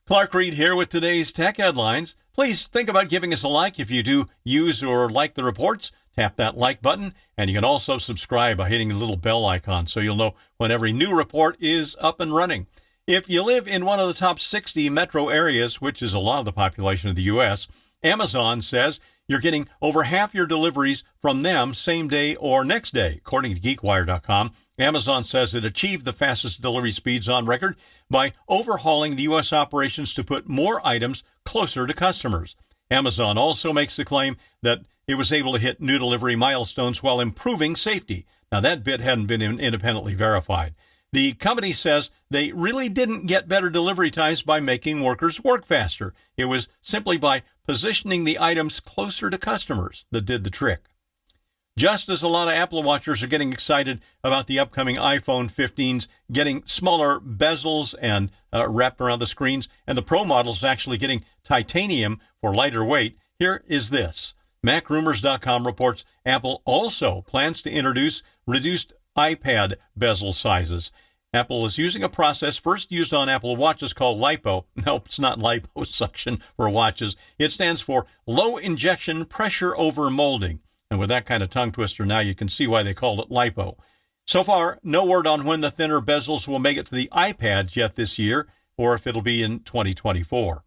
Clark Reid here with today's tech headlines. Please think about giving us a like if you do use or like the reports. Tap that like button, and you can also subscribe by hitting the little bell icon so you'll know when every new report is up and running. If you live in one of the top 60 metro areas, which is a lot of the population of the U.S., Amazon says you're getting over half your deliveries from them same day or next day. According to GeekWire.com, Amazon says it achieved the fastest delivery speeds on record by overhauling the U.S. operations to put more items closer to customers. Amazon also makes the claim that it was able to hit new delivery milestones while improving safety. Now, that bit hadn't been independently verified. The company says they really didn't get better delivery times by making workers work faster. It was simply by positioning the items closer to customers that did the trick. Just as a lot of Apple watchers are getting excited about the upcoming iPhone 15s getting smaller bezels and wrapped around the screens, and the Pro models actually getting titanium for lighter weight, here is this. MacRumors.com reports Apple also plans to introduce reduced iPad bezel sizes. Apple is using a process first used on Apple Watches called LiPo. No, it's not liposuction for watches. It stands for low injection pressure over molding. And with that kind of tongue twister, now you can see why they called it LiPo. So far, no word on when the thinner bezels will make it to the iPads yet this year, or if it'll be in 2024.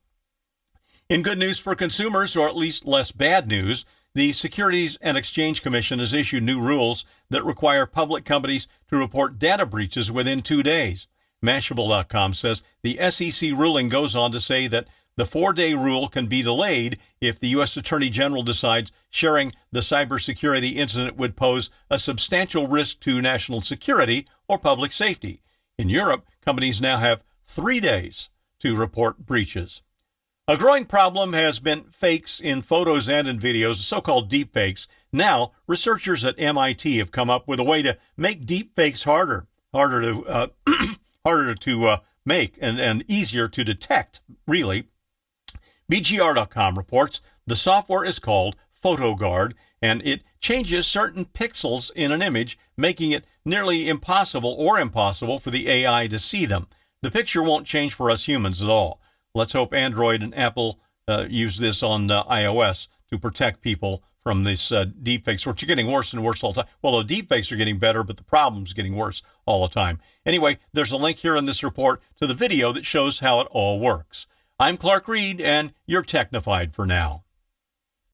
In good news for consumers, or at least less bad news, the Securities and Exchange Commission has issued new rules that require public companies to report data breaches within 2 days. Mashable.com says the SEC ruling goes on to say that the 4-day rule can be delayed if the U.S. Attorney General decides sharing the cybersecurity incident would pose a substantial risk to national security or public safety. In Europe, companies now have 3 days to report breaches. A growing problem has been fakes in photos and in videos, so-called deepfakes. Now, researchers at MIT have come up with a way to make deepfakes harder to make and easier to detect, really. BGR.com reports the software is called PhotoGuard, and it changes certain pixels in an image, making it nearly impossible for the AI to see them. The picture won't change for us humans at all. Let's hope Android and Apple use this on iOS to protect people from this deepfakes, which are getting worse and worse all the time. Well, the deepfakes are getting better, but the problem's getting worse all the time. Anyway, there's a link here in this report to the video that shows how it all works. I'm Clark Reid, and you're Technified for now.